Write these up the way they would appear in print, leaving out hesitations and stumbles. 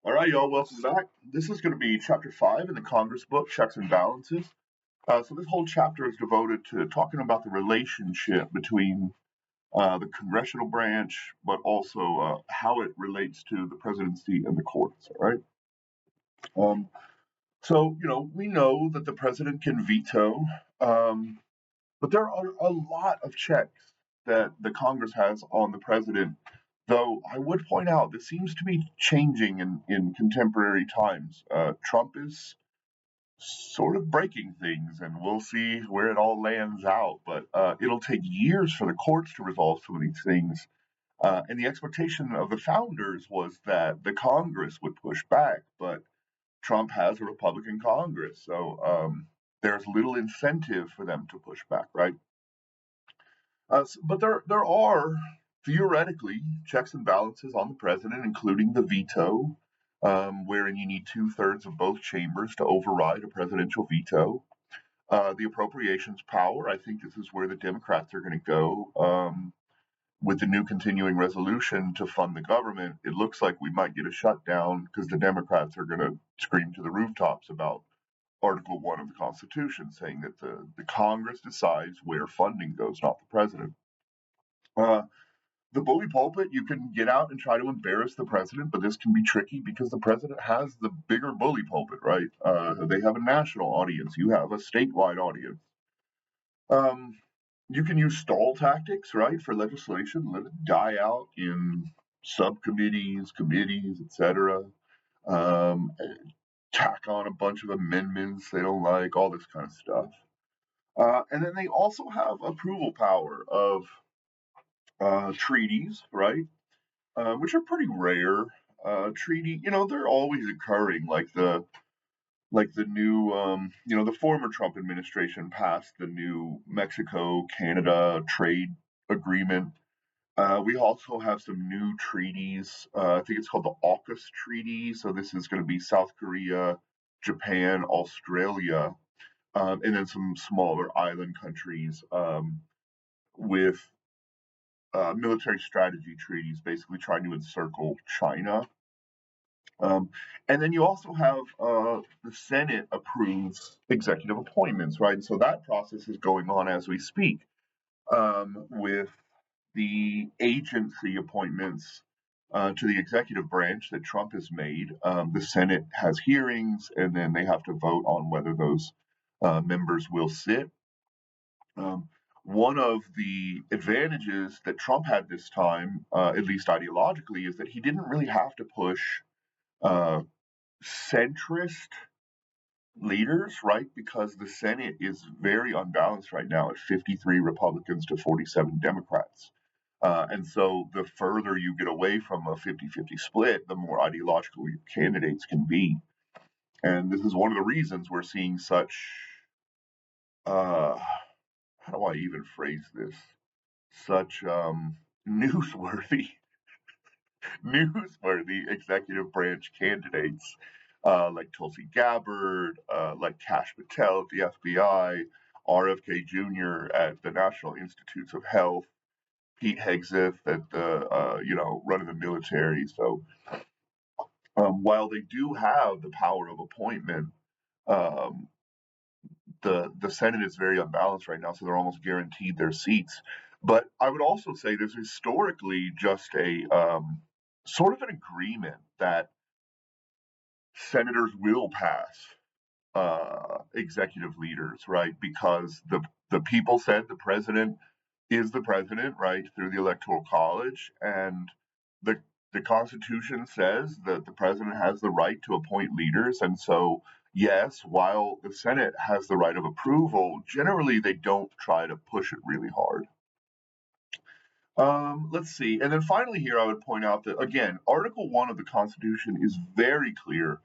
All right, y'all, welcome back. This is going to be chapter 5 in the Congress book, Checks and Balances. So, this whole chapter is devoted to talking about the relationship between the congressional branch, but also how it relates to the presidency and the courts. All right. Um, we know that the president can veto, um, but there are a lot of checks that the Congress has on the president. Though I would point out this seems to be changing in contemporary times. Trump is sort of breaking things, and we'll see where it all lands out. But it'll take years for the courts to resolve some of these things. And the expectation of the founders was that the Congress would push back, but Trump has a Republican Congress, so there's little incentive for them to push back, right? But there are theoretically checks and balances on the president, including the veto, wherein you need 2/3 of both chambers to override a presidential veto. The appropriations power, I think this is where the Democrats are going to go. With the new continuing resolution to fund the government, it looks like we might get a shutdown because the Democrats are going to scream to the rooftops about Article 1 of the Constitution, saying that the Congress decides where funding goes, not the president. Uh, the bully pulpit, you can get out and try to embarrass the president, but this can be tricky because the president has the bigger bully pulpit, right? They have a national audience, you have a statewide audience. Um, you can use stall tactics, right, for legislation, let it die out in subcommittees, committees, etc. Um, tack on a bunch of amendments they don't like, all this kind of stuff. And then they also have approval power of treaties, right? Which are pretty rare. Treaty, they're always occurring. Like the new, the former Trump administration passed the new Mexico-Canada trade agreement. We also have some new treaties. I think it's called the AUKUS Treaty. So this is going to be South Korea, Japan, Australia, and then some smaller island countries with military strategy treaties, basically trying to encircle China. Um, and then you also have the Senate approves executive appointments, right? So that process is going on as we speak with the agency appointments to the executive branch that Trump has made. The Senate has hearings, and then they have to vote on whether those members will sit. Um, one of the advantages that Trump had this time, at least ideologically, is that he didn't really have to push uh, centrist leaders, right? Because the Senate is very unbalanced right now at 53 Republicans to 47 Democrats. And so the further you get away from a 50-50 split, the more ideological your candidates can be. And this is one of the reasons we're seeing such, uh, how do I even phrase this? Such newsworthy newsworthy executive branch candidates like Tulsi Gabbard, like Kash Patel at the FBI, RFK Jr. at the National Institutes of Health, Pete Hegseth at the running the military. So while they do have the power of appointment, um, the Senate is very unbalanced right now, so they're almost guaranteed their seats. But I would also say there's historically just a sort of an agreement that senators will pass executive leaders, right? Because the people said the president is the president, right, through the Electoral College, and the the Constitution says that the president has the right to appoint leaders, and so yes, while the Senate has the right of approval, generally they don't try to push it really hard. Let's see. And then finally, here I would point out that, again, Article 1 of the Constitution is very clear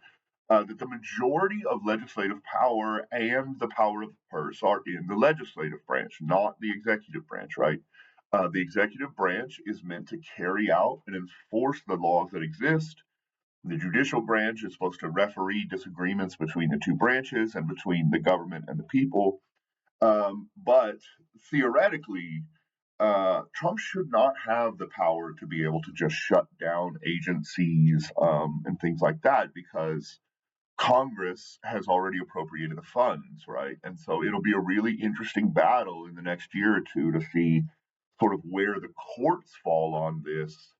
that the majority of legislative power and the power of the purse are in the legislative branch, not the executive branch, right? The executive branch is meant to carry out and enforce the laws that exist. The judicial branch is supposed to referee disagreements between the two branches and between the government and the people. But theoretically, Trump should not have the power to be able to just shut down agencies and things like that because Congress has already appropriated the funds, right? And so it'll be a really interesting battle in the next year or two to see sort of where the courts fall on this.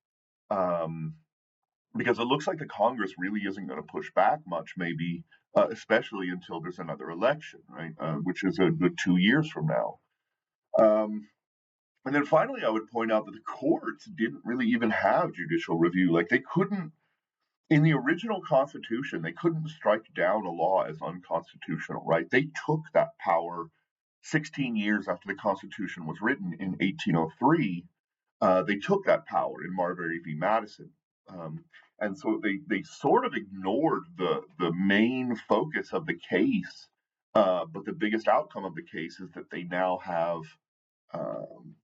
Um, because it looks like the Congress really isn't going to push back much, maybe, especially until there's another election, right? Which is a good 2 years from now. Um, and then finally, I would point out that the courts didn't really even have judicial review. Like they couldn't, in the original Constitution, they couldn't strike down a law as unconstitutional, right? They took that power 16 years after the Constitution was written in 1803. They took that power in Marbury v. Madison. Um, and so they sort of ignored the main focus of the case. But the biggest outcome of the case is that they now have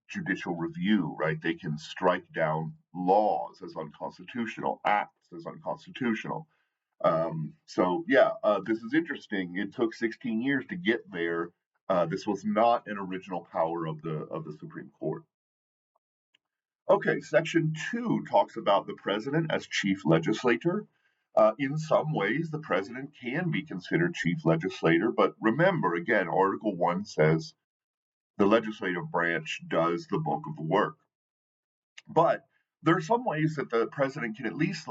judicial review, right? They can strike down laws as unconstitutional, acts as unconstitutional. This is interesting. It took 16 years to get there. This was not an original power of the Supreme Court. Okay, Section 2 talks about the president as chief legislator. In some ways, the president can be considered chief legislator, but remember, again, Article 1 says the legislative branch does the bulk of the work. But there are some ways that the president can at least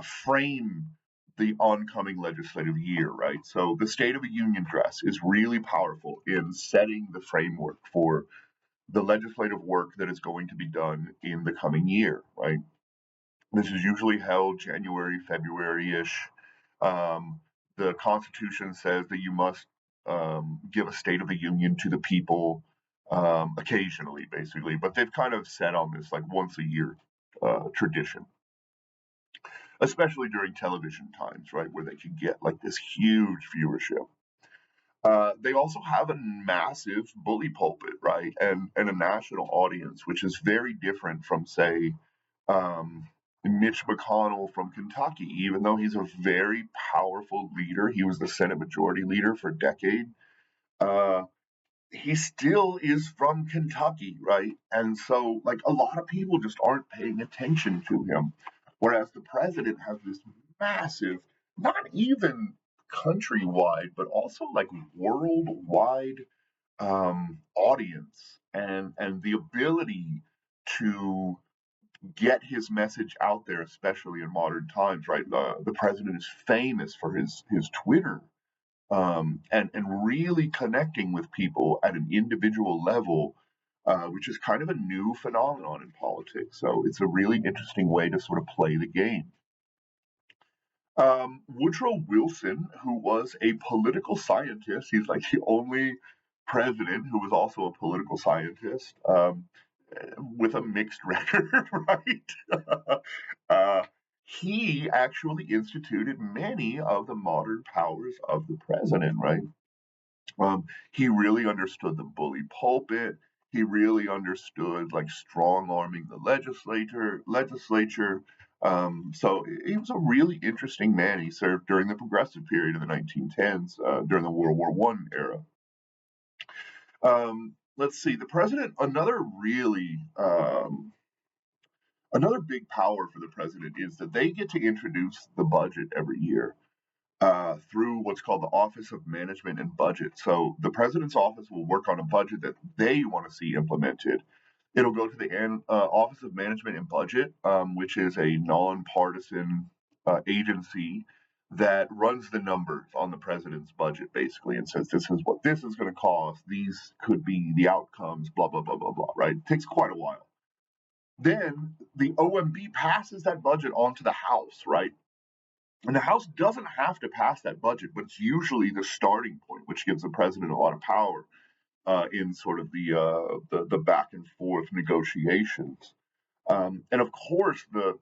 frame the oncoming legislative year, right? So the State of the Union address is really powerful in setting the framework for the legislative work that is going to be done in the coming year, right? This is usually held January, February-ish. Um, the Constitution says that you must give a State of the Union to the people occasionally, basically, but they've kind of set on this like once a year tradition, especially during television times, right, where they can get like this huge viewership. They also have a massive bully pulpit, right, and a national audience, which is very different from, say, um, Mitch McConnell from Kentucky. Even though he's a very powerful leader, he was the Senate Majority Leader for a decade. Uh, he still is from Kentucky, right? And so, like, a lot of people just aren't paying attention to him. Whereas the president has this massive, not even countrywide, but also like worldwide audience and the ability to get his message out there, especially in modern times, right? The president is famous for his Twitter and really connecting with people at an individual level, which is kind of a new phenomenon in politics. So it's a really interesting way to sort of play the game. Woodrow Wilson, who was a political scientist, he's like the only president who was also a political scientist with a mixed record, right? uh, he actually instituted many of the modern powers of the president, right? He really understood the bully pulpit. He really understood like strong arming the legislature. So he was a really interesting man. He served during the progressive period of the 1910s, during the World War One era. Let's see, the president. Another big power for the president is that they get to introduce the budget every year through what's called the Office of Management and Budget. So the president's office will work on a budget that they want to see implemented. It'll go to the Office of Management and Budget, which is a nonpartisan agency that runs the numbers on the president's budget, basically, and says this is what this is going to cost. These could be the outcomes. Blah blah blah blah blah. Right? It takes quite a while. Then the OMB passes that budget on to the House, right? And the House doesn't have to pass that budget, but it's usually the starting point, which gives the president a lot of power in sort of the back and forth negotiations. And of course, the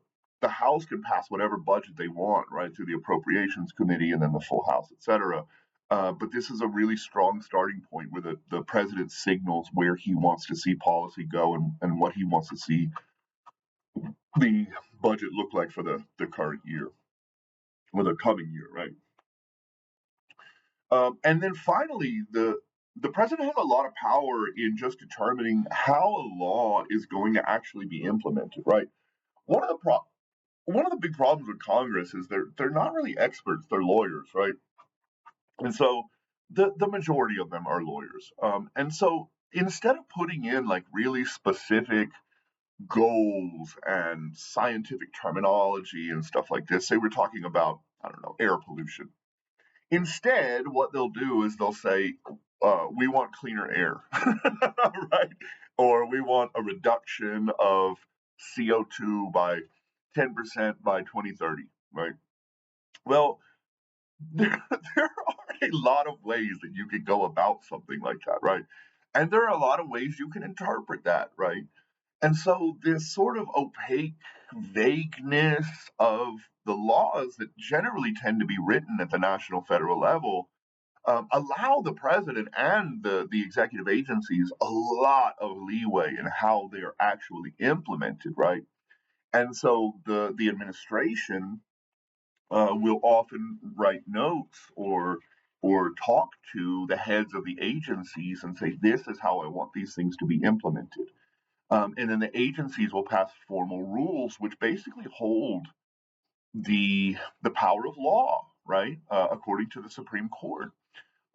House can pass whatever budget they want, right, through the Appropriations Committee and then the full House, et cetera. But this is a really strong starting point where the president signals where he wants to see policy go and what he wants to see the budget look like for the current year or the coming year, right? And then finally, the president has a lot of power in just determining how a law is going to actually be implemented, right? One of the one of the big problems with Congress is they're not really experts; they're lawyers, right? And so the majority of them are lawyers, and so instead of putting in like really specific goals and scientific terminology and stuff like this, say we're talking about, I don't know, air pollution. Instead, what they'll do is they'll say, we want cleaner air, right? Or we want a reduction of CO2 by 10% by 2030, right? Well, there are a lot of ways that you can go about something like that, right? And there are a lot of ways you can interpret that, right? And so this sort of opaque vagueness of the laws that generally tend to be written at the national federal level allow the president and the executive agencies a lot of leeway in how they are actually implemented, right? And so the administration will often write notes or talk to the heads of the agencies and say, "This is how I want these things to be implemented." And then the agencies will pass formal rules, which basically hold the power of law, right, according to the Supreme Court.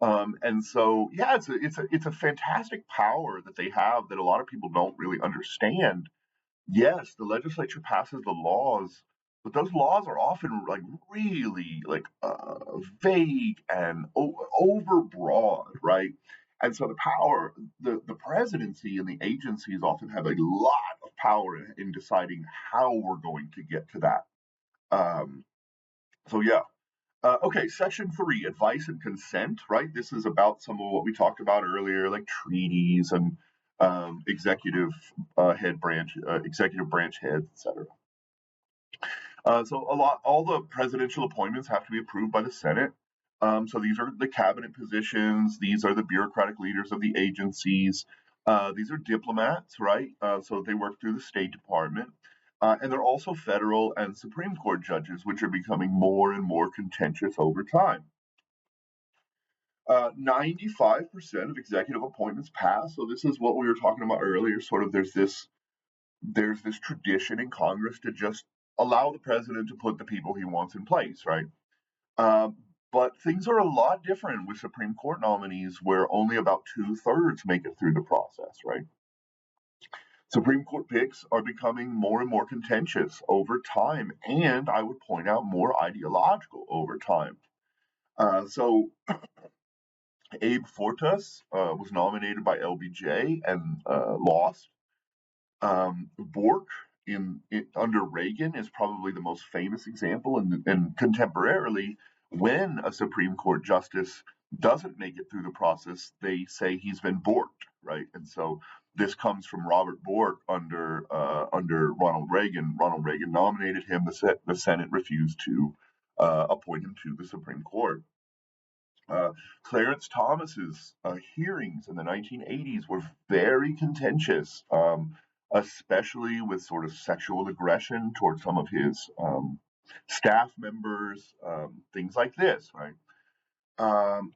And so, yeah, it's a fantastic power that they have that a lot of people don't really understand. Yes, the legislature passes the laws, but those laws are often like really like vague and overbroad, right? And so the presidency and the agencies often have a lot of power in deciding how we're going to get to that. Um, so yeah, okay, section three, advice and consent, right? This is about some of what we talked about earlier, like treaties and executive branch heads, etc. So all the presidential appointments have to be approved by the Senate. So these are the cabinet positions. These are the bureaucratic leaders of the agencies. These are diplomats, right? So they work through the State Department. And they're also federal and Supreme Court judges, which are becoming more and more contentious over time. 95% of executive appointments pass. So this is what we were talking about earlier. Sort of there's this tradition in Congress to just allow the president to put the people he wants in place, right? Um, but things are a lot different with Supreme Court nominees, where only about two-thirds make it through the process, right? Supreme Court picks are becoming more and more contentious over time, and I would point out more ideological over time. So Abe Fortas was nominated by LBJ and lost. Bork under Reagan is probably the most famous example, and contemporarily, when a Supreme Court justice doesn't make it through the process, they say he's been borked, right? And so this comes from Robert Bork under Ronald Reagan. Ronald Reagan nominated him. The Senate refused to appoint him to the Supreme Court. Clarence Thomas's hearings in the 1980s were very contentious, especially with sort of sexual aggression towards some of his staff members, things like this, right? Um,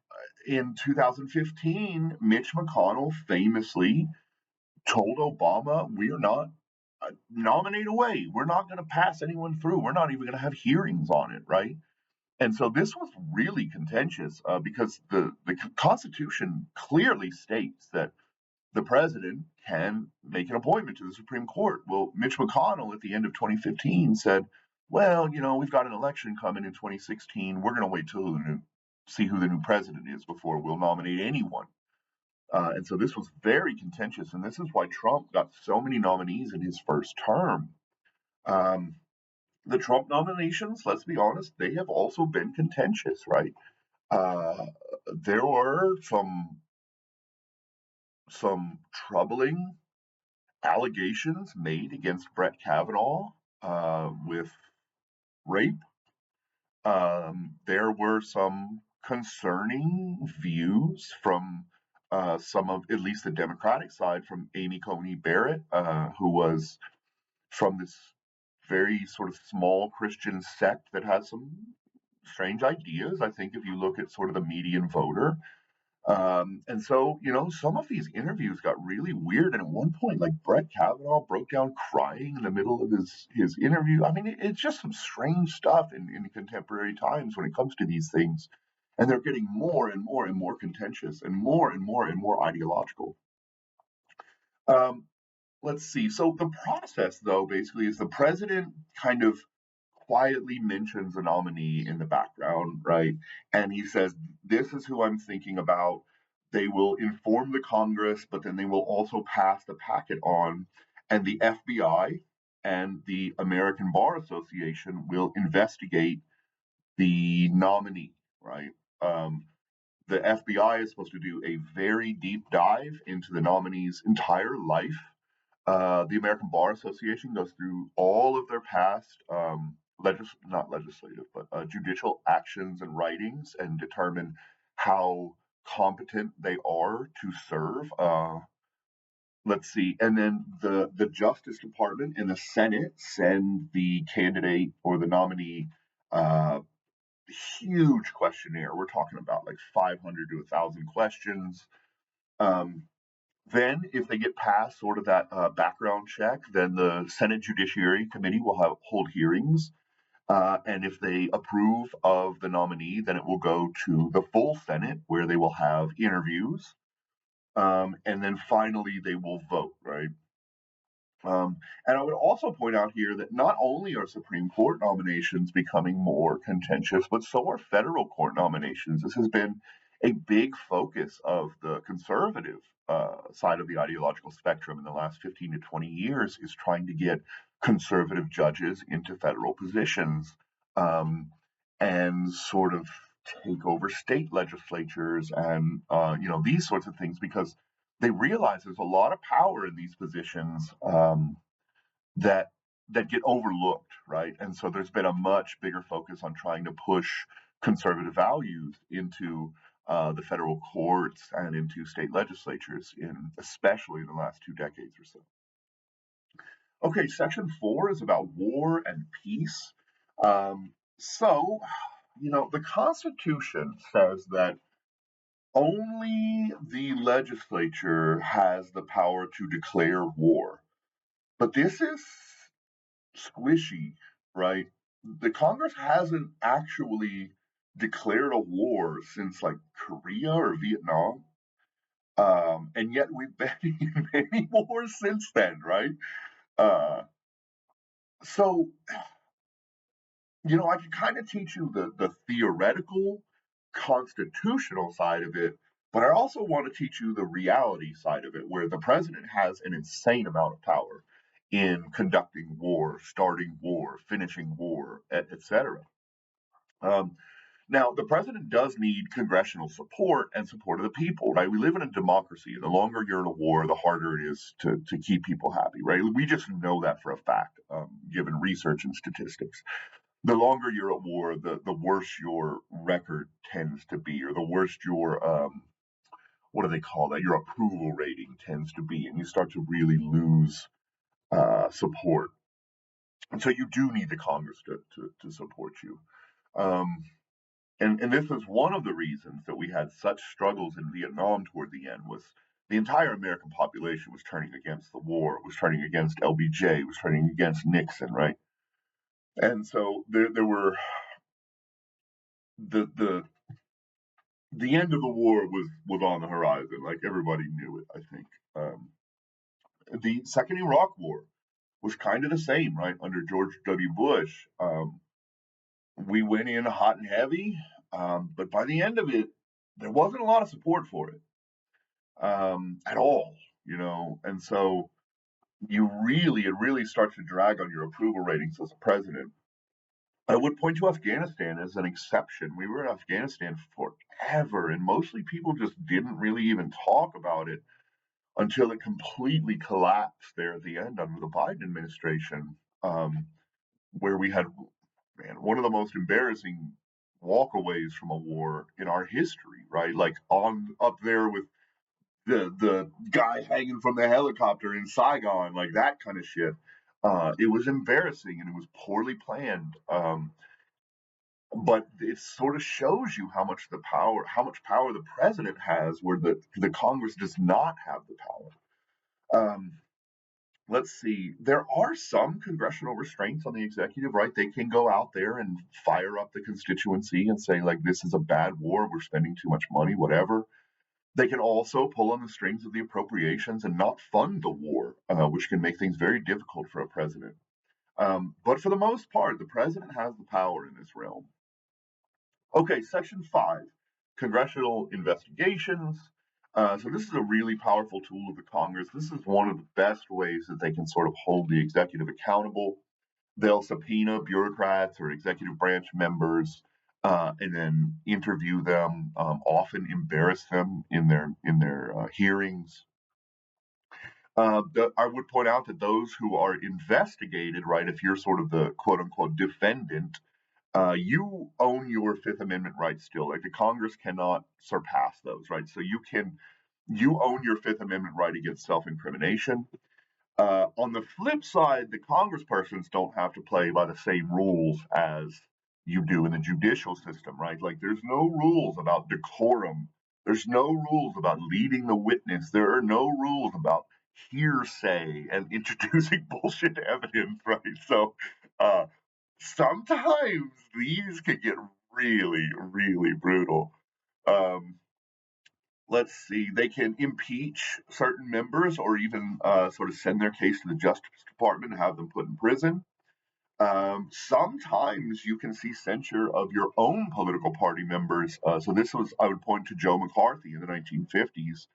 in 2015, Mitch McConnell famously told Obama, "We are not nominate away. We're not going to pass anyone through. We're not even going to have hearings on it," right? And so this was really contentious because the Constitution clearly states that the president can make an appointment to the Supreme Court. Well, Mitch McConnell at the end of 2015 said, "Well, you know, we've got an election coming in 2016. We're going to wait till see who the new president is before we'll nominate anyone." And so this was very contentious, and this is why Trump got so many nominees in his first term. Um, the Trump nominations, let's be honest, they have also been contentious, right? Uh, there were some troubling allegations made against Brett Kavanaugh with rape. There were some concerning views from some of at least the Democratic side, from Amy Coney Barrett, who was from this very sort of small Christian sect that has some strange ideas. I think if you look at sort of the median voter, And so, some of these interviews got really weird. And at one point, like Brett Kavanaugh broke down crying in the middle of his interview. I mean, it's just some strange stuff in contemporary times when it comes to these things. And they're getting more and more and more contentious and more and more and more ideological. Um, let's see. So the process, though, basically is the president kind of quietly mentions a nominee in the background, right? And he says, "This is who I'm thinking about." They will inform the Congress, but then they will also pass the packet on, and the FBI and the American Bar Association will investigate the nominee, right? Um, the FBI is supposed to do a very deep dive into the nominee's entire life. The American Bar Association goes through all of their past not legislative, but judicial actions and writings and determine how competent they are to serve. Let's see, and then the Justice Department and the Senate send the candidate or the nominee uh, huge questionnaire. We're talking about like 500 to 1,000 questions. Um, then, if they get past sort of that background check, then the Senate Judiciary Committee will hold hearings. And if they approve of the nominee, then it will go to the full Senate where they will have interviews. And then finally, they will vote, right? And I would also point out here that not only are Supreme Court nominations becoming more contentious, but so are federal court nominations. This has been a big focus of the conservative side of the ideological spectrum in the last 15 to 20 years, is trying to get conservative judges into federal positions um, and sort of take over state legislatures and these sorts of things, because they realize there's a lot of power in these positions that get overlooked, right? And so there's been a much bigger focus on trying to push conservative values into the federal courts and into state legislatures, especially in the last 2 decades or so. Okay, section 4 is about war and peace. So, the Constitution says that only the legislature has the power to declare war. But this is squishy, right? The Congress hasn't actually declared a war since like Korea or Vietnam. And yet we've been in many wars since then, right? Uh, so I can kind of teach you the theoretical constitutional side of it, but I also want to teach you the reality side of it, where the president has an insane amount of power in conducting war, starting war, finishing war, etc. Um, now, the president does need congressional support and support of the people, right? We live in a democracy, and the longer you're in a war, the harder it is to keep people happy, right? We just know that for a fact, given research and statistics. The longer you're at war, the worse your record tends to be, or the worse your what do they call that? Your approval rating tends to be, and you start to really lose support. And so you do need the Congress to support you. Um, and this is one of the reasons that we had such struggles in Vietnam toward the end. Was the entire American population was turning against the war, was turning against LBJ, was turning against Nixon, right? And so there were the the end of the war was on the horizon. Like everybody knew it, I think. The second Iraq War was kind of the same, right? Under George W. Bush, we went in hot and heavy, but by the end of it, there wasn't a lot of support for it at all, And so it really starts to drag on your approval ratings as a president. I would point to Afghanistan as an exception. We were in Afghanistan forever, and mostly people just didn't really even talk about it until it completely collapsed there at the end under the Biden administration, where we had, man, one of the most embarrassing walkaways from a war in our history, right? Like on up there with the guy hanging from the helicopter in Saigon, like that kind of shit. It was embarrassing and it was poorly planned. but it sort of shows you how much power the president has, where the Congress does not have the power. Let's see. There are some congressional restraints on the executive, right? They can go out there and fire up the constituency and say, like, this is a bad war. We're spending too much money, whatever. They can also pull on the strings of the appropriations and not fund the war, which can make things very difficult for a president. But for the most part, the president has the power in this realm. Okay, Section 5, Congressional Investigations. So this is a really powerful tool of the Congress. This is one of the best ways that they can sort of hold the executive accountable. They'll subpoena bureaucrats or executive branch members and then interview them, often embarrass them in their hearings. I would point out that those who are investigated, right, if you're sort of the quote unquote defendant, you own your Fifth Amendment rights still. Like the Congress cannot surpass those, right? So you own your Fifth Amendment right against self-incrimination. On the flip side, the congresspersons don't have to play by the same rules as you do in the judicial system, right? Like there's no rules about decorum. There's no rules about leading the witness. There are no rules about hearsay and introducing bullshit evidence, right? So uh, sometimes these can get really, really brutal. Um, let's see, they can impeach certain members or even sort of send their case to the Justice Department and have them put in prison. Sometimes you can see censure of your own political party members. So this was, I would point to Joe McCarthy in the 1950s.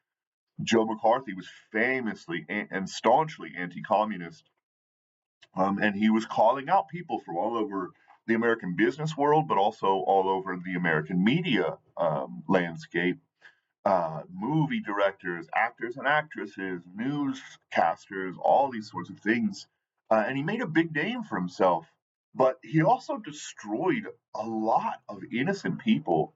Joe McCarthy was famously and staunchly anti-communist, and he was calling out people from all over the American business world, but also all over the American media landscape, movie directors, actors and actresses, newscasters, all these sorts of things. And he made a big name for himself, but he also destroyed a lot of innocent people.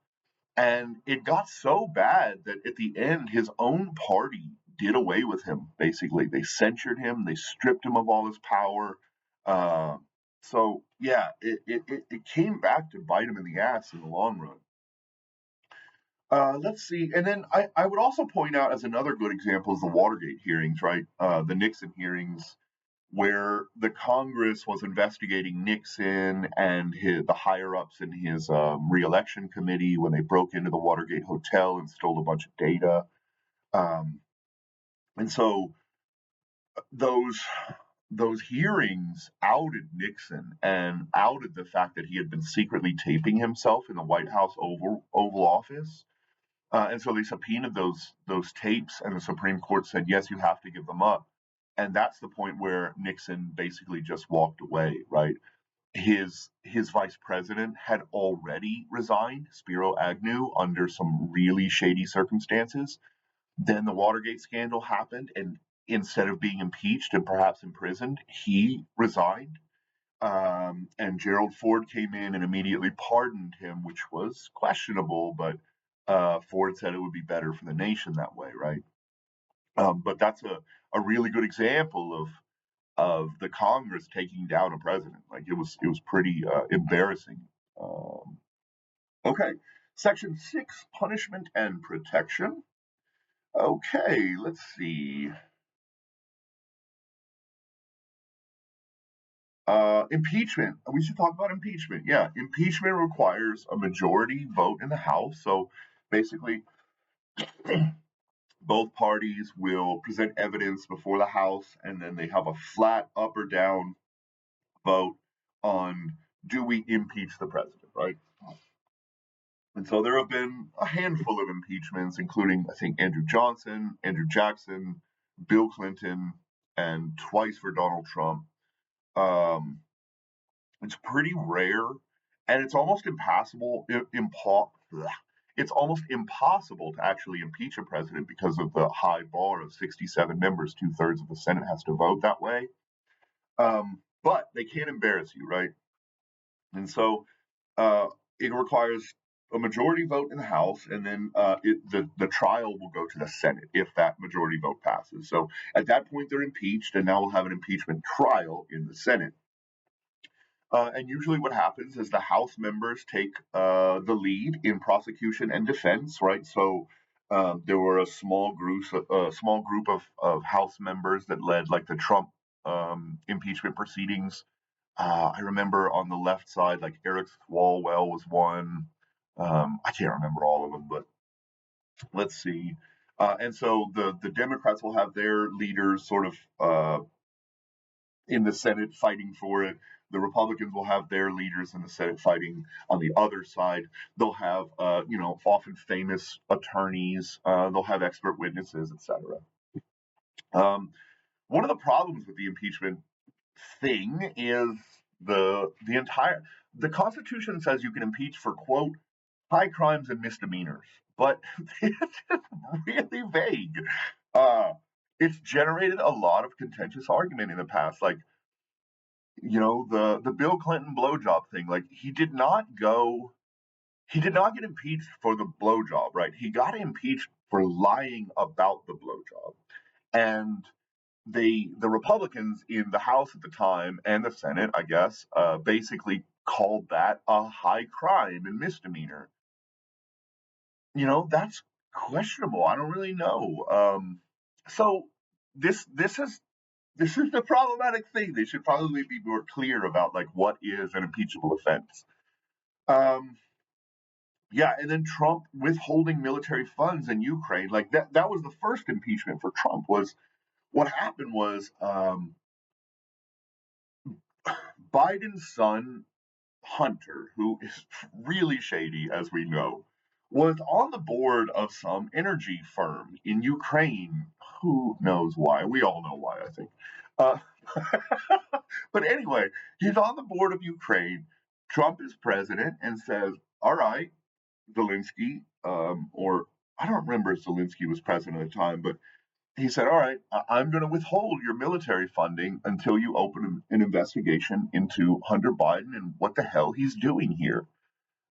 And it got so bad that at the end, his own party did away with him, basically. They censured him, they stripped him of all his power. Uh, so, yeah, it came back to bite him in the ass in the long run. Let's see. And then I would also point out as another good example is the Watergate hearings, right? The Nixon hearings, where the Congress was investigating Nixon and the higher ups in his reelection committee when they broke into the Watergate hotel and stole a bunch of data. Um, and so those those hearings outed Nixon and outed the fact that he had been secretly taping himself in the White House Oval Office. And so they subpoenaed those tapes, and the Supreme Court said, yes, you have to give them up. And that's the point where Nixon basically just walked away, right? His vice president had already resigned, Spiro Agnew, under some really shady circumstances. Then the Watergate scandal happened, and instead of being impeached and perhaps imprisoned, he resigned. And Gerald Ford came in and immediately pardoned him, which was questionable, but Ford said it would be better for the nation that way, right? But that's a really good example of the Congress taking down a president. Like it was pretty embarrassing. Um, okay, Section 6, Punishment and Protection. Okay, let's see. Impeachment. We should talk about impeachment. Yeah, impeachment requires a majority vote in the House. So basically, both parties will present evidence before the House, and then they have a flat up or down vote on do we impeach the president, right? And so there have been a handful of impeachments, including, I think, Andrew Johnson, Andrew Jackson, Bill Clinton, and twice for Donald Trump. Um, it's pretty rare, and it's almost it's almost impossible to actually impeach a president because of the high bar of 67 members. Two-thirds of the Senate has to vote that way. But they can't embarrass you, right? And so uh, it requires a majority vote in the House, and then the trial will go to the Senate if that majority vote passes. So at that point, they're impeached, and now we'll have an impeachment trial in the Senate. And usually, what happens is the House members take the lead in prosecution and defense, right? So there were a small group of House members that led like the Trump impeachment proceedings. I remember on the left side, like Eric Swalwell was one. I can't remember all of them, but let's see. And so the Democrats will have their leaders sort of in the Senate fighting for it. The Republicans will have their leaders in the Senate fighting on the other side. They'll have, often famous attorneys. They'll have expert witnesses, etc. Um, One of the problems with the impeachment thing is the Constitution says you can impeach for quote high crimes and misdemeanors, but it's really vague. Uh, it's generated a lot of contentious argument in the past, like the Bill Clinton blowjob thing. Like he did not get impeached for the blowjob, right? He got impeached for lying about the blowjob, and the Republicans in the House at the time and the Senate, I guess, basically called that a high crime and misdemeanor. That's questionable. I don't really know. So this is this is the problematic thing. They should probably be more clear about like what is an impeachable offense. Um, yeah, and then Trump withholding military funds in Ukraine, like that was the first impeachment for Trump. Was what happened was Biden's son Hunter, who is really shady, as we know, was on the board of some energy firm in Ukraine. Who knows why? We all know why, I think. Uh, but anyway, he's on the board of Ukraine. Trump is president and says, all right, Zelensky, or I don't remember if Zelensky was president at the time, but he said, all right, I'm going to withhold your military funding until you open an investigation into Hunter Biden and what the hell he's doing here.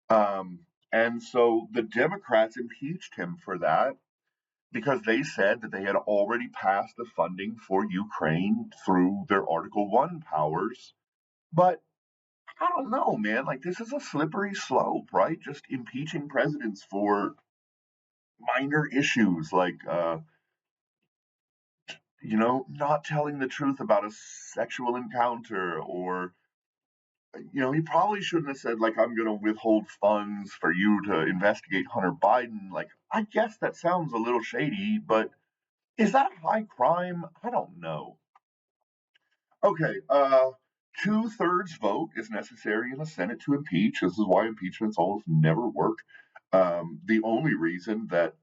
Um, and so the Democrats impeached him for that because they said that they had already passed the funding for Ukraine through their Article 1 powers. But I don't know, man. Like, this is a slippery slope, right? Just impeaching presidents for minor issues like, not telling the truth about a sexual encounter, or he probably shouldn't have said like I'm going to withhold funds for you to investigate Hunter Biden. Like, I guess that sounds a little shady, but is that a high crime? I don't know. Okay, two-thirds vote is necessary in the Senate to impeach. This is why impeachments almost never work. The only reason that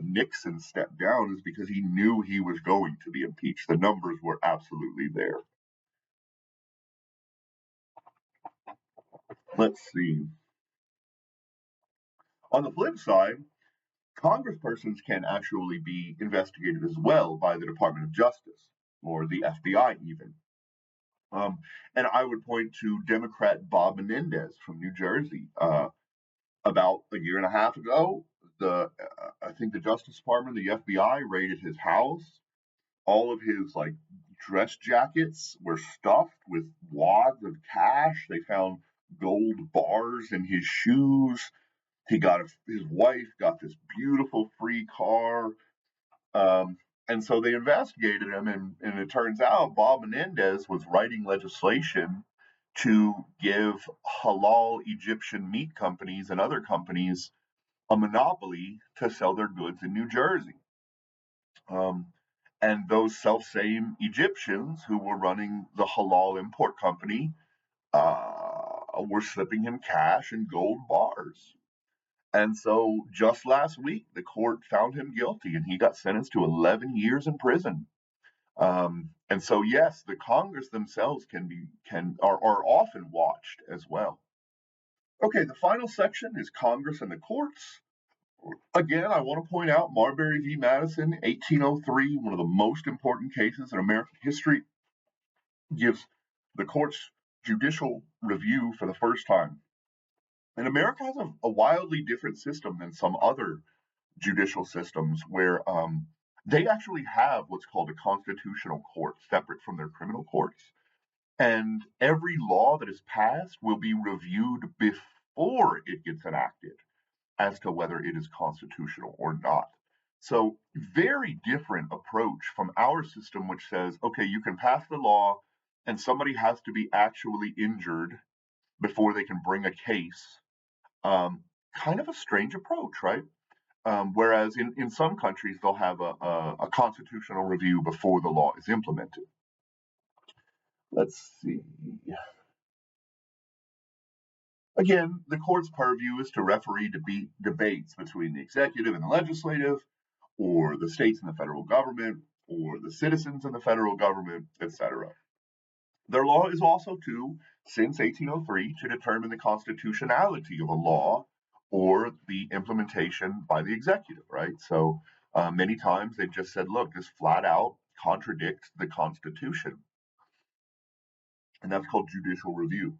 Nixon stepped down is because he knew he was going to be impeached. The numbers were absolutely there. Let's see. On the flip side, congresspersons can actually be investigated as well by the Department of Justice or the FBI, even. Um, and I would point to Democrat Bob Menendez from New Jersey. About a year and a half ago, I think the Justice Department, the FBI, raided his house. All of his like dress jackets were stuffed with wads of cash. They found gold bars in his shoes. His wife got this beautiful free car. Um, and so they investigated him, and it turns out Bob Menendez was writing legislation to give halal Egyptian meat companies and other companies a monopoly to sell their goods in New Jersey. Um, and those self same Egyptians who were running the halal import company were slipping him cash and gold bars. And so just last week, the court found him guilty and he got sentenced to 11 years in prison. And so, yes, the Congress themselves are often watched as well. Okay, the final section is Congress and the courts. Again, I want to point out Marbury v. Madison, 1803, one of the most important cases in American history, gives the courts judicial review for the first time. And America has a wildly different system than some other judicial systems where they actually have what's called a constitutional court separate from their criminal courts. And every law that is passed will be reviewed before it gets enacted as to whether it is constitutional or not. So, very different approach from our system, which says, okay, you can pass the law and somebody has to be actually injured before they can bring a case. Um, Kind of a strange approach, right? Whereas in some countries, they'll have a constitutional review before the law is implemented. Let's see. Again, the court's purview is to referee debates between the executive and the legislative, or the states and the federal government, or the citizens and the federal government, etc. Their law is also to, since 1803, to determine the constitutionality of a law or the implementation by the executive, right? So many times they've just said, look, this flat out contradicts the Constitution. And that's called judicial review.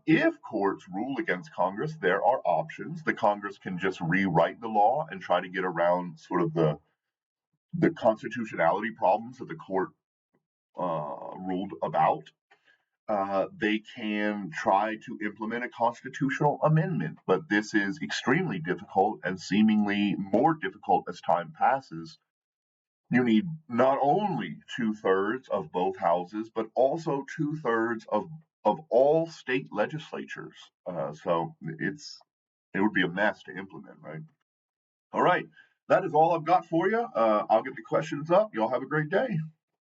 If courts rule against Congress, there are options. The Congress can just rewrite the law and try to get around sort of the constitutionality problems that the court ruled about. They can try to implement a constitutional amendment, but this is extremely difficult and seemingly more difficult as time passes. You need not only 2/3 of both houses, but also 2/3 of all state legislatures. So it would be a mess to implement, right? All right, that is all I've got for you. I'll get the questions up. Y'all have a great day.